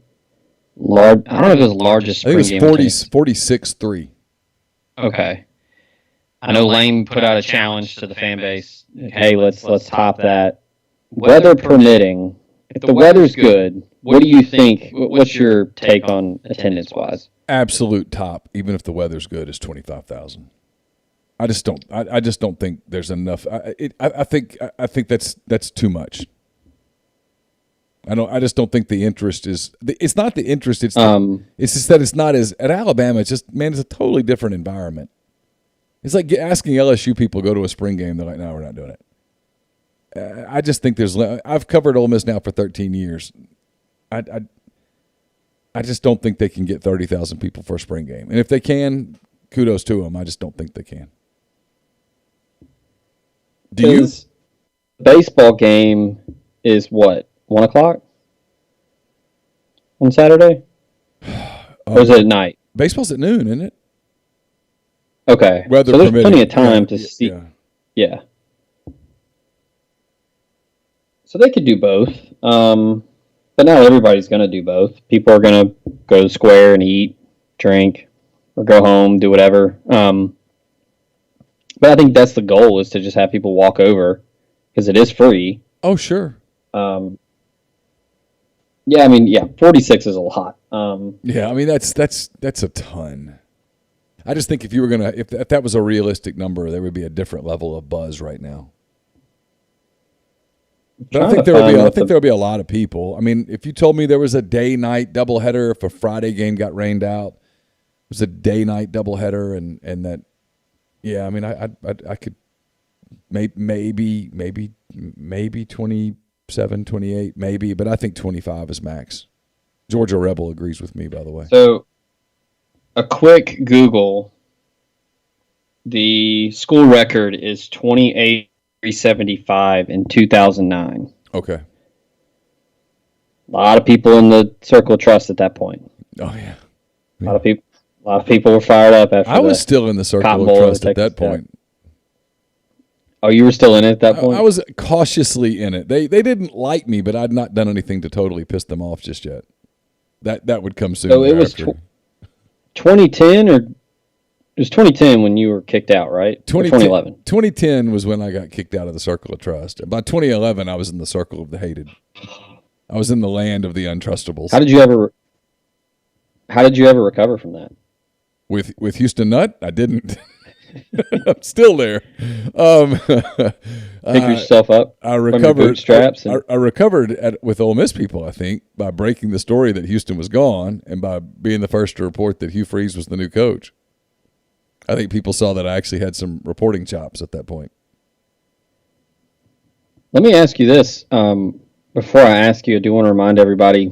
large. I don't know if it was the largest spring game. I think it was 46-3. Okay. I know Lane put out a challenge to the fan base. Hey, let's top that. Weather permitting, if the weather's good, what do you think? What's your take on attendance-wise? Absolute top, even if the weather's good, is 25,000. I just don't think there's enough. I think that's too much. I just don't think the interest is. It's not the interest. It's just that it's not as at Alabama. It's just, man, it's a totally different environment. It's like asking LSU people to go to a spring game. They're like, no, we're not doing it. I just think there's. I've covered Ole Miss now for 13 years. I just don't think they can get 30,000 people for a spring game. And if they can, kudos to them. I just don't think they can. Do you? Baseball game is what? 1 o'clock on Saturday? Or is it at night? Baseball's at noon, isn't it? Okay. Weather so there's permitting. Plenty of time to see. Yeah. So they could do both. But not everybody's going to do both. People are going to go to the square and eat, drink, or go home, do whatever. But I think that's the goal, is to just have people walk over because it is free. Oh, sure. Yeah, 46 is a lot. Yeah, I mean that's a ton. I just think if you were gonna, if that was a realistic number, there would be a different level of buzz right now. But I think there would be a lot of people. I mean, if you told me there was a day-night doubleheader, if a Friday game got rained out, it was a day-night doubleheader, and that, yeah, I mean, I could maybe 27, 28, maybe, but I think 25 is max. Georgia Rebel agrees with me, by the way. So, a quick Google, the school record is 28,375 in 2009. Okay. A lot of people in the Circle of Trust at that point. Oh, yeah. A lot of people were fired up after I was still in the Circle of Trust at that point. Oh, you were still in it at that point? I was cautiously in it. They didn't like me, but I'd not done anything to totally piss them off just yet. That would come soon. So it was 2010, or it was 2010 when you were kicked out, right? 2011. 2010 was when I got kicked out of the Circle of Trust. By 2011, I was in the Circle of the Hated. I was in the land of the untrustables. How did you ever recover from that? With Houston Nutt, I didn't. I'm still there. Pick yourself up. I recovered. I recovered with Ole Miss people, I think, by breaking the story that Houston was gone and by being the first to report that Hugh Freeze was the new coach. I think people saw that I actually had some reporting chops at that point. Let me ask you this. Before I ask you, I do want to remind everybody,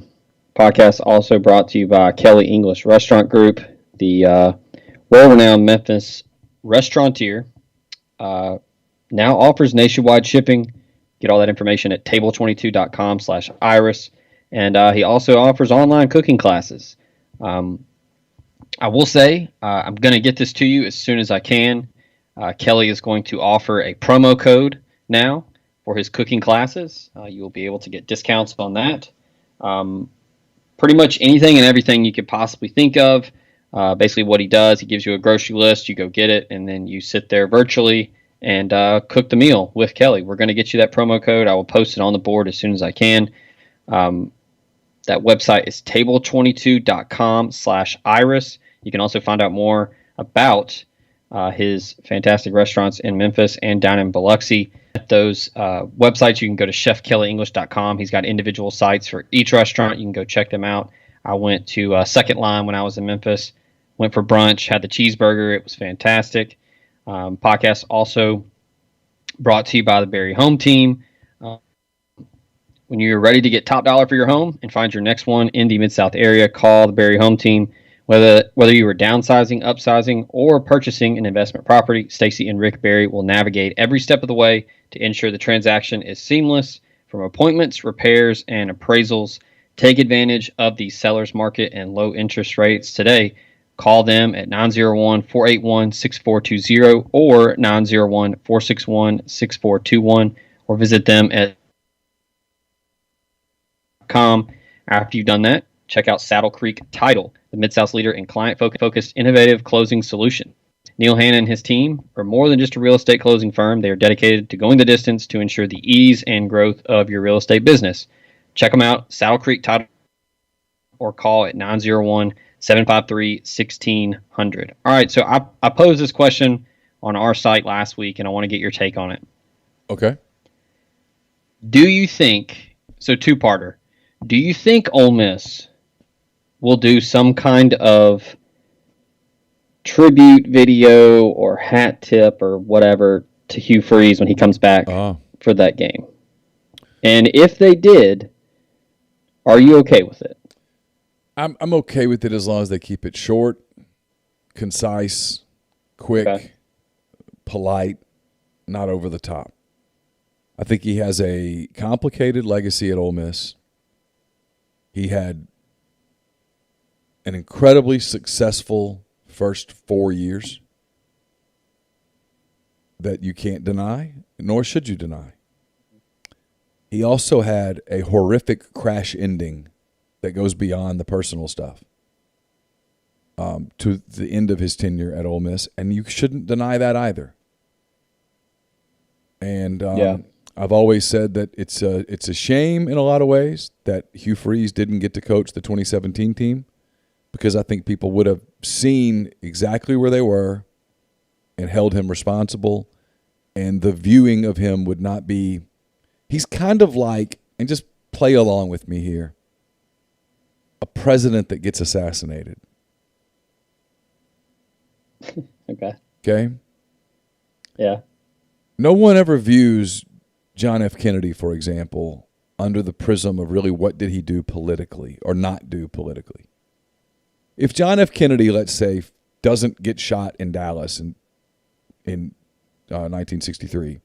podcast also brought to you by Kelly English Restaurant Group, the world-renowned Memphis restaurateur, now offers nationwide shipping. Get all that information at table22.com/iris. And he also offers online cooking classes. I will say, I'm going to get this to you as soon as I can. Kelly is going to offer a promo code now for his cooking classes. You will be able to get discounts on that. Pretty much anything and everything you could possibly think of. Basically what he does, he gives you a grocery list, you go get it, and then you sit there virtually and cook the meal with Kelly. We're going to get you that promo code. I will post it on the board as soon as I can. That website is table22.com/iris. You can also find out more about his fantastic restaurants in Memphis and down in Biloxi. At those websites, you can go to chefkellyenglish.com. He's got individual sites for each restaurant. You can go check them out. I went to Second Line when I was in Memphis. Went for brunch, had the cheeseburger. It was fantastic. Podcast also brought to you by the Berry Home Team. When you're ready to get top dollar for your home and find your next one in the Mid-South area, call the Berry Home Team. Whether you are downsizing, upsizing, or purchasing an investment property, Stacy and Rick Berry will navigate every step of the way to ensure the transaction is seamless. From appointments, repairs, and appraisals, take advantage of the seller's market and low interest rates today. Call them at 901-481-6420 or 901-461-6421 or visit them at .com. After you've done that, check out Saddle Creek Title, the Mid-South's leader in client-focused, innovative closing solution. Neal Hanna and his team are more than just a real estate closing firm. They are dedicated to going the distance to ensure the ease and growth of your real estate business. Check them out, Saddle Creek Title, or call at 901-753-1600. All right, so I posed this question on our site last week, and I want to get your take on it. Okay. Do you think, so two-parter, do you think Ole Miss will do some kind of tribute video or hat tip or whatever to Hugh Freeze when he comes back for that game? And if they did, are you okay with it? I'm okay with it as long as they keep it short, concise, quick, polite, not over the top. I think he has a complicated legacy at Ole Miss. He had an incredibly successful first 4 years that you can't deny, nor should you deny. He also had a horrific crash ending that goes beyond the personal stuff to the end of his tenure at Ole Miss, and you shouldn't deny that either. And I've always said that it's a shame in a lot of ways that Hugh Freeze didn't get to coach the 2017 team, because I think people would have seen exactly where they were and held him responsible, and the viewing of him would not be – he's kind of like – and just play along with me here – a president that gets assassinated. Okay? Yeah. No one ever views John F. Kennedy, for example, under the prism of really what did he do politically or not do politically. If John F. Kennedy, let's say, doesn't get shot in Dallas in 1963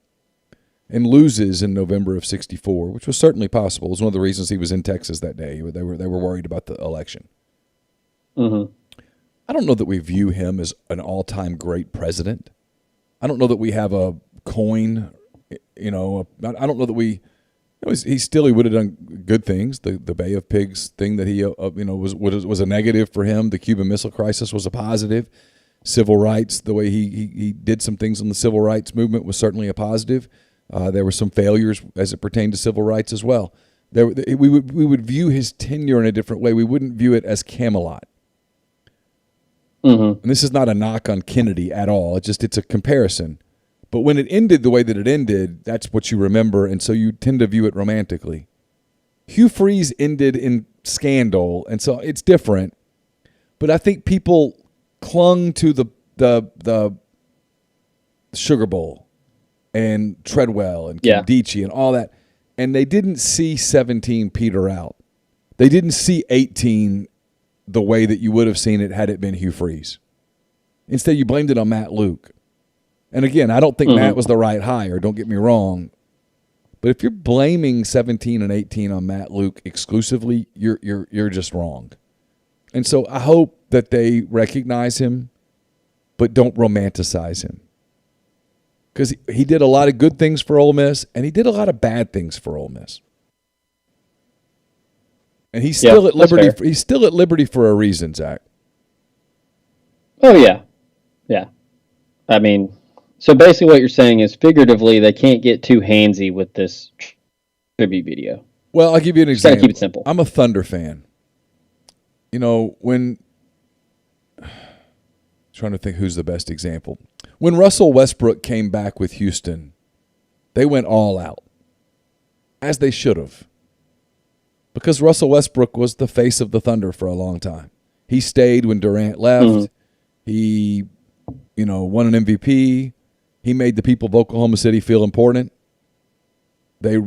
and loses in November of 64, which was certainly possible, it was one of the reasons he was in Texas that day. They were worried about the election. Mm-hmm. I don't know that we view him as an all-time great president. I don't know that we have a coin, I don't know that we – he would have done good things. The Bay of Pigs thing that he was a negative for him. The Cuban Missile Crisis was a positive. Civil rights, the way he did some things in the civil rights movement was certainly a positive. There were some failures as it pertained to civil rights as well. We would view his tenure in a different way. We wouldn't view it as Camelot. Mm-hmm. And this is not a knock on Kennedy at all. It's a comparison. But when it ended the way that it ended, that's what you remember, and so you tend to view it romantically. Hugh Freeze ended in scandal, and so it's different. But I think people clung to the Sugar Bowl and Treadwell and Kimdichie and all that, and they didn't see 17 peter out. They didn't see 18 the way that you would have seen it had it been Hugh Freeze. Instead, you blamed it on Matt Luke. And again, I don't think Matt was the right hire, don't get me wrong. But if you're blaming 17 and 18 on Matt Luke exclusively, you're just wrong. And so I hope that they recognize him, but don't romanticize him. Because he did a lot of good things for Ole Miss, and he did a lot of bad things for Ole Miss. And he's still at Liberty. Fair. He's still at Liberty for a reason, Zach. Oh yeah. I mean, so basically what you're saying is figuratively they can't get too handsy with this tribute video. Well, I'll give you an example. Gotta keep it simple. I'm a Thunder fan. Trying to think who's the best example. When Russell Westbrook came back with Houston, they went all out, as they should have. Because Russell Westbrook was the face of the Thunder for a long time. He stayed when Durant left. He, won an MVP. He made the people of Oklahoma City feel important. They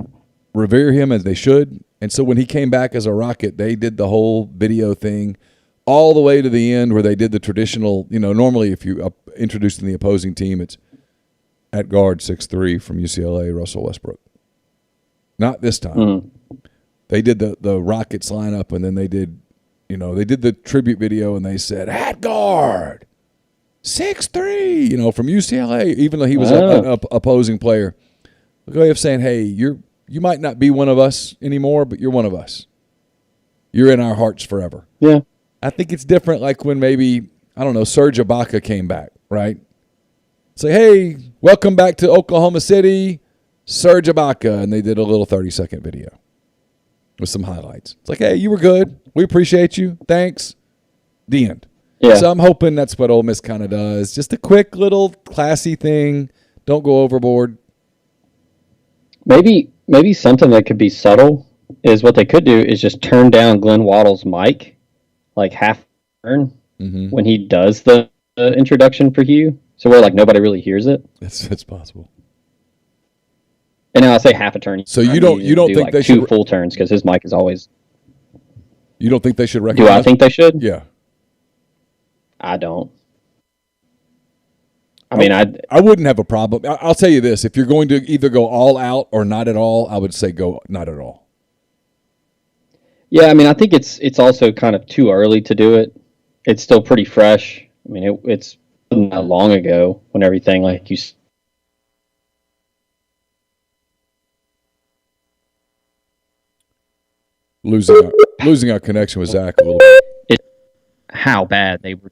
revere him as they should. And so when he came back as a Rocket, they did the whole video thing all the way to the end where they did the traditional, normally if you introduce the opposing team, it's at guard 6'3" from UCLA, Russell Westbrook. Not this time. Mm-hmm. They did the Rockets lineup, and then they did the tribute video, and they said, at guard 6'3", from UCLA, even though he was an opposing player. The way of saying, hey, you might not be one of us anymore, but you're one of us. You're in our hearts forever. Yeah. I think it's different like when maybe, Serge Ibaka came back, right? Say, hey, welcome back to Oklahoma City, Serge Ibaka. And they did a little 30-second video with some highlights. It's like, hey, you were good. We appreciate you. Thanks. The end. Yeah. So I'm hoping that's what Ole Miss kind of does. Just a quick little classy thing. Don't go overboard. Maybe something that could be subtle is what they could do is just turn down Glenn Waddle's mic, like half turn, when he does the introduction for Hugh. So where nobody really hears it. That's possible. And now I say half a turn. So you don't think they should two full turns because his mic is always. You don't think they should recognize? Do I think they should? Yeah. I don't. I mean, I wouldn't have a problem. I'll tell you this: if you're going to either go all out or not at all, I would say go not at all. Yeah, I mean, I think it's also kind of too early to do it. It's still pretty fresh. I mean, it's not that long ago when everything like you. Losing our connection with Zach a little bit. How bad they were.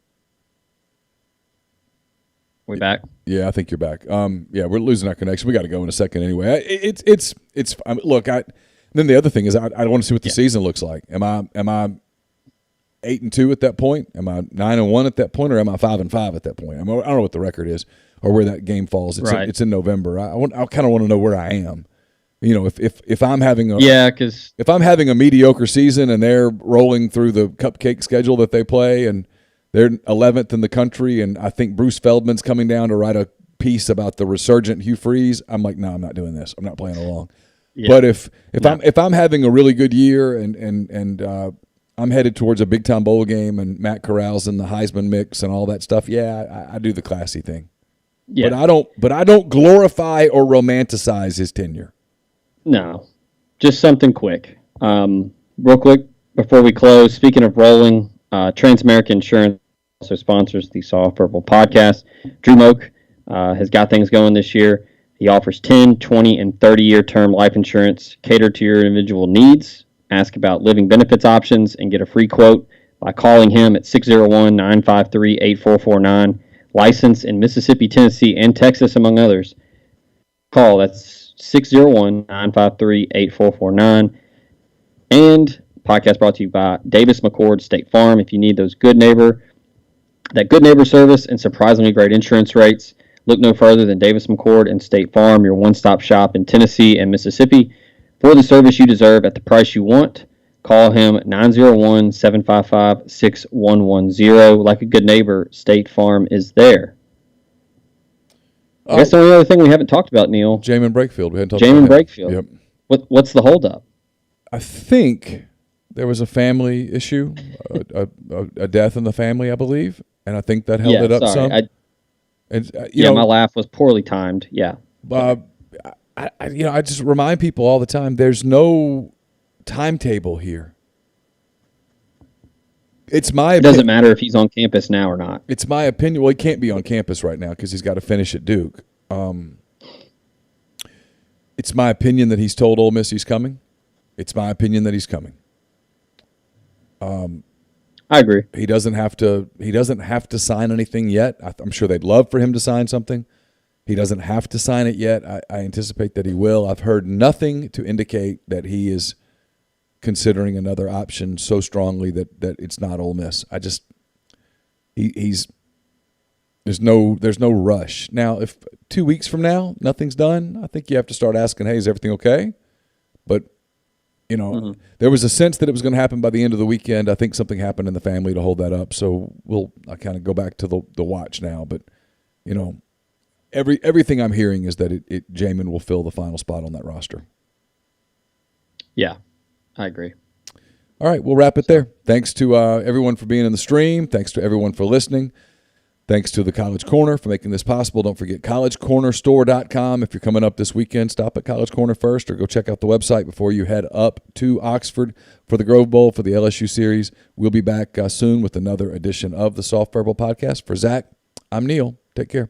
We back? Yeah, I think you're back. Yeah, we're losing our connection. We got to go in a second anyway. It's. Look, then the other thing is I want to see what the season looks like. Am I 8-2 at that point? Am I 9-1 at that point, or am I 5-5 at that point? I don't know what the record is or where that game falls. It's in November. I kind of want to know where I am. If I'm having if I'm having a mediocre season and they're rolling through the cupcake schedule that they play and they're 11th in the country, and I think Bruce Feldman's coming down to write a piece about the resurgent Hugh Freeze, I'm like, no, I'm not doing this. I'm not playing along. Yeah. But if I'm having a really good year and I'm headed towards a big time bowl game and Matt Corral's in the Heisman mix and all that stuff, I do the classy thing. Yeah. But I don't glorify or romanticize his tenure. No, just something quick. Real quick before we close, speaking of rolling, Transamerica Insurance also sponsors the Soft Purple podcast. Drew Moak has got things going this year. He offers 10, 20, and 30-year term life insurance catered to your individual needs. Ask about living benefits options and get a free quote by calling him at 601-953-8449. Licensed in Mississippi, Tennessee, and Texas, among others. Call, that's 601-953-8449. And podcast brought to you by Davis McCord State Farm. If you need that good neighbor service and surprisingly great insurance rates, look no further than Davis McCord and State Farm, your one-stop shop in Tennessee and Mississippi. For the service you deserve at the price you want, call him 901-755-6110. Like a good neighbor, State Farm is there. I guess the only other thing we haven't talked about, Neal. Jaemyn Brakefield. We hadn't talked about Brakefield. Yep. What's the holdup? I think there was a family issue, a death in the family, I believe, and I think that held it up some. My laugh was poorly timed. Yeah. I just remind people all the time, there's no timetable here. It doesn't matter if he's on campus now or not. It's my opinion. Well, he can't be on campus right now because he's got to finish at Duke. It's my opinion that he's told Ole Miss he's coming. It's my opinion that he's coming. I agree. He doesn't have to sign anything yet. I'm sure they'd love for him to sign something. He doesn't have to sign it yet. I anticipate that he will. I've heard nothing to indicate that he is considering another option so strongly that it's not Ole Miss. There's no rush. Now, if 2 weeks from now nothing's done, I think you have to start asking, hey, is everything okay? But There was a sense that it was going to happen by the end of the weekend. I think something happened in the family to hold that up. So I kind of go back to the watch now. But, everything I'm hearing is that Jaemyn will fill the final spot on that roster. Yeah, I agree. All right, we'll wrap it there. Thanks to everyone for being in the stream. Thanks to everyone for listening. Thanks to the College Corner for making this possible. Don't forget collegecornerstore.com. If you're coming up this weekend, stop at College Corner first or go check out the website before you head up to Oxford for the Grove Bowl for the LSU series. We'll be back soon with another edition of the Soft Verbal Podcast. For Zach, I'm Neal. Take care.